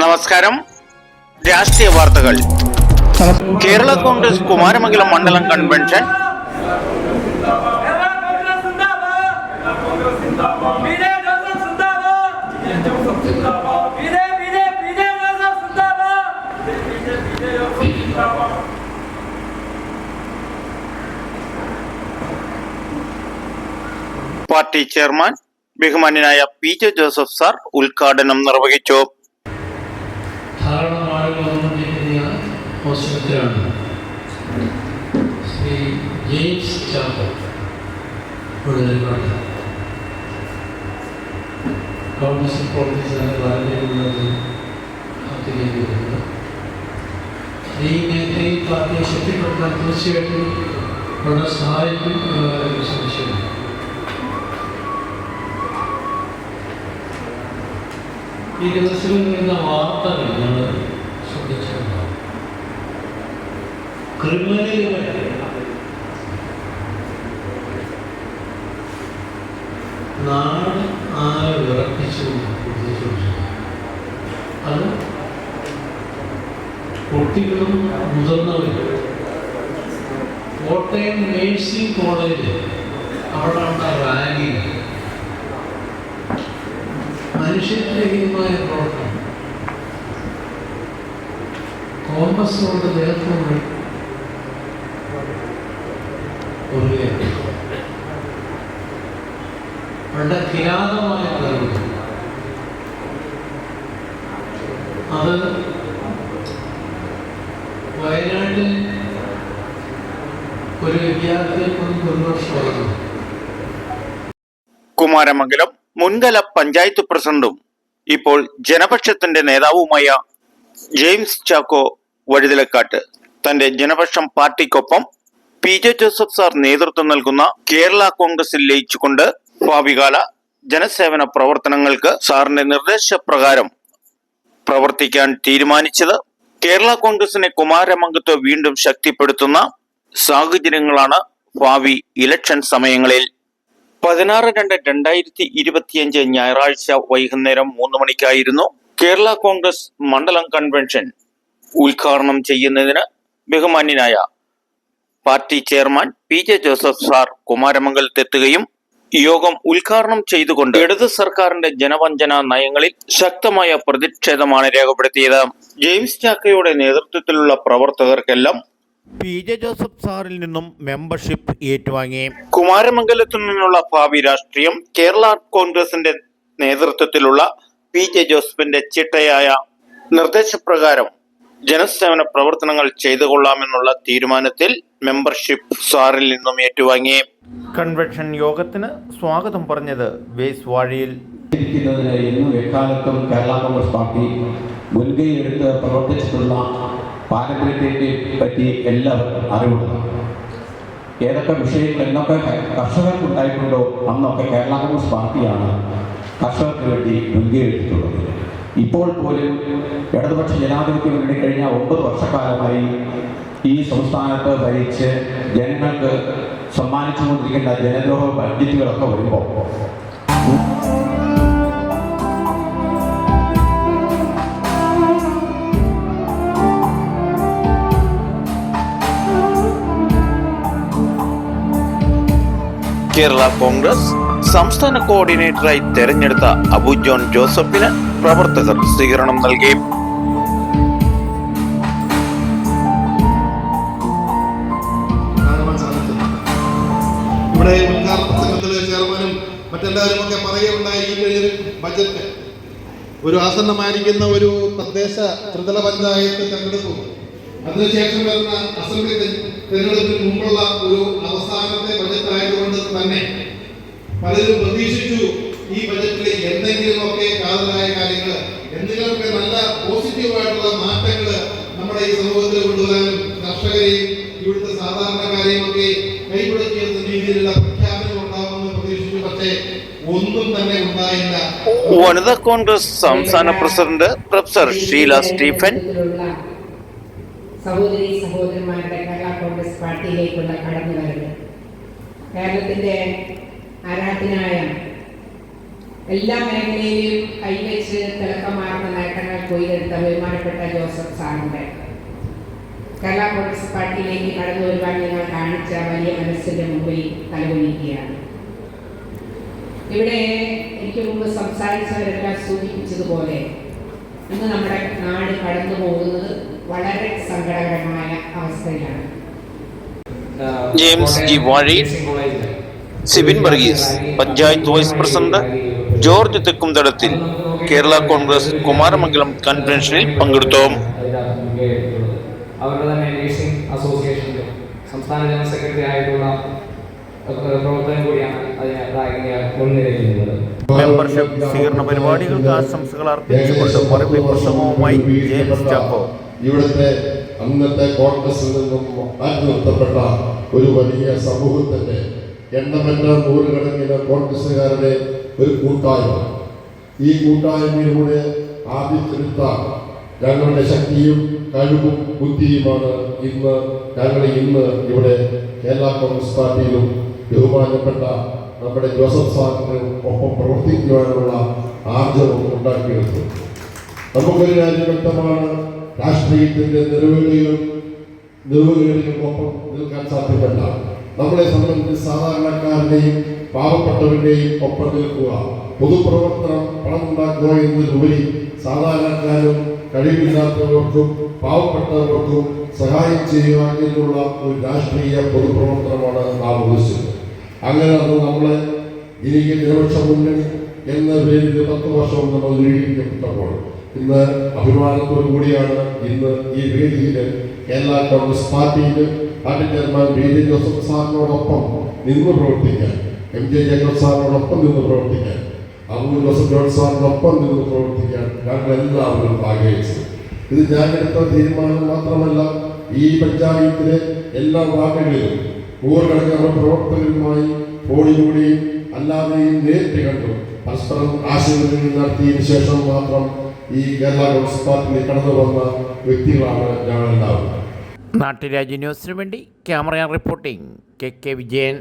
നമസ്കാരം. രാഷ്ട്രീയ വാർത്തകൾ. കേരള കോൺഗ്രസ് കുമാരമംഗലം മണ്ഡലം കൺവെൻഷൻ പാർട്ടി ചെയർമാൻ ബഹുമാന്യനായ PJ ജോസഫ് സാർ ഉദ്ഘാടനം നിർവഹിച്ചു. ശ്രീ ജെയിംസ് ചാക്കോ കോൺഗ്രസ് പ്രവർത്തിച്ചതിന് താല്പര്യമുള്ളത് കാത്തിരിക്കുന്നത് ഈ മേഖലയിൽ പാർട്ടിയെ ശക്തിപ്പെടുത്താൻ തീർച്ചയായിട്ടും വളരെ സഹായിക്കും എന്ന കാര്യത്തിൽ സംശയമില്ല. ഈ ദിവസങ്ങളിൽ വരുന്ന വാർത്തകൾ നമ്മൾ ശ്രദ്ധിച്ചിട്ടുണ്ടാവും. ക്രിമിനലുകളെ നാട് ആരെ വിറപ്പിച്ചു അത് കുട്ടികളും മുതിർന്നവരും. കോട്ടയം നേഴ്സിംഗ് കോളേജ് അവിടെ റാലി മനുഷ്യരഹിതമായ പ്രവർത്തനം കോൺഗ്രസിനോട് നേതൃത്വം വളരെ കിരാതമായ നടപടി. അത് വയനാട്ടിൽ ഒരു വിദ്യാർത്ഥിയെ കൊണ്ട് ഒരു വർഷമായിരുന്നു. കുമാരമംഗലം മുൻകല പഞ്ചായത്ത് പ്രസിഡന്റും ഇപ്പോൾ ജനപക്ഷത്തിന്റെ നേതാവുമായ ജെയിംസ് ചാക്കോ വഴുതലക്കാട്ട് തന്റെ ജനപക്ഷം പാർട്ടിക്കൊപ്പം PJ ജോസഫ് സാർ നേതൃത്വം നൽകുന്ന കേരള കോൺഗ്രസിൽ ലയിച്ചുകൊണ്ട് ഭാവികാല ജനസേവന പ്രവർത്തനങ്ങൾക്ക് സാറിന്റെ നിർദ്ദേശപ്രകാരം പ്രവർത്തിക്കാൻ തീരുമാനിച്ചത് കേരള കോൺഗ്രസിനെ കുമാരമംഗലത്തെ വീണ്ടും ശക്തിപ്പെടുത്തുന്ന സാഹചര്യങ്ങളാണ് ഭാവി ഇലക്ഷൻ സമയങ്ങളിൽ. 16/2/2025 ഞായറാഴ്ച വൈകുന്നേരം 3 മണിക്കായിരുന്നു കേരള കോൺഗ്രസ് മണ്ഡലം കൺവെൻഷൻ ഉദ്ഘാടനം ചെയ്യുന്നതിന് ബഹുമാന്യനായ party chairman PJ Joseph sir കുമാരമംഗലത്തെത്തുകയും യോഗം ഉദ്ഘാടനം ചെയ്തുകൊണ്ട് ഇടത് സർക്കാരിന്റെ ജനവഞ്ചന നയങ്ങളിൽ ശക്തമായ പ്രതിഷേധമാണ് രേഖപ്പെടുത്തിയത്. ജെയിംസ് ചാക്കോയുടെ നേതൃത്വത്തിലുള്ള പ്രവർത്തകർക്കെല്ലാം PJ ജോസഫ് സാറിൽ നിന്നും മെമ്പർഷിപ്പ് ഏറ്റുവാങ്ങി. കുമാരമംഗലത്തു നിന്നുള്ള ഭാവി രാഷ്ട്രീയം കേരള കോൺഗ്രസിന്റെ നേതൃത്വത്തിലുള്ള PJ ജോസഫിന്റെ ചിട്ടയായ നിർദ്ദേശപ്രകാരം ജനസേവന പ്രവർത്തനങ്ങൾ ചെയ്തുകൊള്ളാമെന്നുള്ള തീരുമാനത്തിൽ മെമ്പർഷിപ്പ് സാറിൽ നിന്നും ഏറ്റുവാങ്ങി. കൺവെൻഷൻ യോഗത്തിന് സ്വാഗതം പറഞ്ഞത് വേസ് വാഴിയിൽ ഇന്നും എക്കാലത്തും കേരള കോൺഗ്രസ് പാർട്ടി മുൻകൈ എടുത്ത് പ്രവർത്തിച്ചിട്ടുള്ള പാരമ്പര്യത്തെ പറ്റി എല്ലാവർക്കും അറിവുണ്ട്. ഏതൊക്കെ വിഷയങ്ങൾ എന്നൊക്കെ കർഷകർക്കുണ്ടായിട്ടുണ്ടോ അന്നൊക്കെ കേരള കോൺഗ്രസ് പാർട്ടിയാണ് കർഷകർക്ക് വേണ്ടി മുൻകൈ എടുത്തിട്ടുള്ളത്. ഇപ്പോൾ പോലും ഇടതുപക്ഷ ജനാധിപത്യം മുന്നണി കഴിഞ്ഞ 9 വർഷക്കാലമായി ഈ സംസ്ഥാനത്ത് ഭരിച്ച് ജനങ്ങൾക്ക് സമ്മാനിച്ചുകൊണ്ടിരിക്കുന്ന ജനദ്രോഹ ബഡ്ജറ്റുകളൊക്കെ വരുമ്പോൾ കേരള കോൺഗ്രസ് സംസ്ഥാന കോർഡിനേറ്ററായി തെരഞ്ഞെടുത്ത അബു ജോൺ ജോസഫിന് പ്രവർത്തകർ സ്വീകരണം നൽകി. ഇവിടെ ഉദ്ഘാടന പ്രസംഗത്തിലെ ചെയർമാനും മറ്റെല്ലാവരും ഒക്കെ പറയുകയുണ്ടായി. ഈ കഴിഞ്ഞൊരു ബജറ്റ് ഒരു ആസന്നമായിരിക്കുന്ന ഒരു തദ്ദേശ ത്രിതല പഞ്ചായത്ത് തെരഞ്ഞെടുപ്പും അതിനുശേഷം വരുന്ന അസംബ്ലി തെരഞ്ഞെടുപ്പിന് മുമ്പുള്ള ഒരു അവസാനത്തെ ബജറ്റ് ആയതുകൊണ്ട് തന്നെ പലരും പ്രതീക്ഷിച്ചു ഈ ബജറ്റിൽ എന്തെങ്കിലുമൊക്കെ കാതലായ കാര്യങ്ങൾ, എന്തെങ്കിലുമൊക്കെ നല്ല പോസിറ്റീവായിട്ടുള്ള മാറ്റങ്ങൾ നമ്മുടെ ഈ സമൂഹത്തിൽ കൊണ്ടുവരാനും കർഷകരെയും ഇവിടുത്തെ സാധാരണക്കാരെയും ഒക്കെ കൈപിടിക്കുന്ന രീതിയിലുള്ള പ്രഖ്യാപനങ്ങൾ ഉണ്ടാകുമെന്ന് പ്രതീക്ഷിച്ചു. പക്ഷേ ഒന്നും തന്നെ ഉണ്ടായില്ല. വനിതാ കോൺഗ്രസ് സംസ്ഥാന പ്രസിഡന്റ് പ്രൊഫസർ ഷീല സ്റ്റീഫൻ സഹോദരി സഹോദരന്മാരുടെ കേരള കോൺഗ്രസ് പാർട്ടിയിലേക്കുള്ള കടന്നുവരവ് കേരളത്തിന്റെ ആരാധനായ എല്ലാ മേഖലയിലും കൈവച്ച് തിളക്കമാർന്ന നേട്ടങ്ങൾ കൊയ്തെടുത്ത ബഹുമാനപ്പെട്ട ജോസഫ് സാറിന്റെ കേരള കോൺഗ്രസ് പാർട്ടിയിലേക്ക് കടന്നു വരുവാൻ ഞങ്ങൾ കാണിച്ച വലിയ മനസ്സിന്റെ മുമ്പിൽ തലകുനിക്കുകയാണ്. ഇവിടെ എനിക്ക് മുമ്പ് സംസാരിച്ചവരെല്ലാം സൂചിപ്പിച്ചതുപോലെ ഇന്ന് നമ്മുടെ നാട് കടന്നു പോകുന്നത് വളരെ സങ്കടകരമായ അവസ്ഥയിലാണ്. ജെയിംസ് ജി വാഴി, സിബിൻ വർഗീസ്, പഞ്ചായത്ത് വൈസ് പ്രസിഡന്റ് ജോർജ് തെക്കുംതടത്തിൽ കേരള കോൺഗ്രസ് കുമാരമംഗലം കൺവെൻഷനിൽ പങ്കെടുത്തു. അവരുടെ തന്നെ നേഴ്സിംഗ് അസോസിയേഷനിലെ സംസ്ഥാന ജനറൽ സെക്രട്ടറി ആയിട്ടുള്ള പ്രവർത്തനം കൂടിയാണ് അതിന് മുൻനിരയിലുള്ളത്. മെമ്പർഷിപ്പ് സ്വീകരണ പരിപാടികൾക്ക് ആശംസകൾ അർപ്പിച്ചുകൊണ്ട് മറുപടി പ്രസംഗവുമായി ജെയിംസ് ചാക്കോ. ഇവിടുത്തെ അന്നത്തെ കോൺഗ്രസിൽ നിന്നും മാറ്റി നിർത്തപ്പെട്ട ഒരു വലിയ സമൂഹത്തിന്റെ എണ്ണമറ്റ നൂറുകണക്കിന് കോൺഗ്രസുകാരുടെ ഒരു കൂട്ടായ്മ. ഈ കൂട്ടായ്മയിലൂടെ ആദ്യത്തെടുത്ത ഞങ്ങളുടെ ശക്തിയും കഴിവും ബുദ്ധിയുമാണ് ഞങ്ങൾ ഇന്ന് ഇവിടെ കേരള കോൺഗ്രസ് പാർട്ടിയിലും ബഹുമാനപ്പെട്ട നമ്മുടെ ജോസഫ് സാറിന് ഒപ്പം പ്രവർത്തിക്കുവാനുള്ള ആർജവം ഉണ്ടാക്കിയെടുത്തു. നമുക്കൊരു കാര്യം വ്യക്തമാണ്, രാഷ്ട്രീയത്തിന്റെ നിലവുകളിലും നിൽക്കാൻ സാധ്യമല്ല. നമ്മളെ സംബന്ധിച്ച് സാധാരണക്കാരുടെയും പാവപ്പെട്ടവരുടെയും ഒപ്പം നിൽക്കുക, പൊതുപ്രവർത്തനം പണം ഉണ്ടാക്കുക എന്നതിലുപരി സാധാരണക്കാരും കഴിവില്ലാത്തവർക്കും പാവപ്പെട്ടവർക്കും സഹായം ചെയ്യുക എന്നുള്ള ഒരു രാഷ്ട്രീയ പൊതുപ്രവർത്തനമാണ് നാം ഉദ്ദേശിച്ചത്. അങ്ങനെ നമ്മളെ എനിക്ക് ജനപക്ഷ മുന്നണി എന്ന പേരിൽ 10 വർഷം നമ്മൾ രൂപീകരിക്കപ്പെട്ടപ്പോൾ ഇന്ന് അഭിമാനത്തോടു കൂടിയാണ് ഇന്ന് ഈ വേദിയിൽ കേരള കോൺഗ്രസ് പാർട്ടിയിൽ പാർട്ടി ചെയർമാൻ BJ ജോസഫ് സാറിനോടൊപ്പം നിന്ന് പ്രവർത്തിക്കാൻ, MJ ജേക്കബ് സാറിനോടൊപ്പം നിന്ന് പ്രവർത്തിക്കാൻ, അബു ജോസഫ് ജോൺ സാറിനൊപ്പം നിന്ന് പ്രവർത്തിക്കാൻ ഞങ്ങൾ എല്ലാവരും ആഗ്രഹിച്ചത്. ഇത് ഞാനെടുത്ത തീരുമാനം മാത്രമല്ല, ഈ പഞ്ചായത്തിലെ എല്ലാ വാർഡുകളിലും നൂറുകണക്കിന് പ്രവർത്തകരുമായി ഫോണിലൂടെയും അല്ലാതെയും നേരിട്ട് കണ്ടു പരസ്പരം ആശയവിനിമയം നടത്തിയതിനു ശേഷം മാത്രം ഈ കേരള കോൺഗ്രസ് പാർട്ടിയിൽ കടന്നു വന്ന വ്യക്തികളാണ് ഞങ്ങളെല്ലാവരും. നാട്ടുരാജ്യ ന്യൂസിനു വേണ്ടി ക്യാമറ റിപ്പോർട്ടിംഗ് KK വിജയൻ.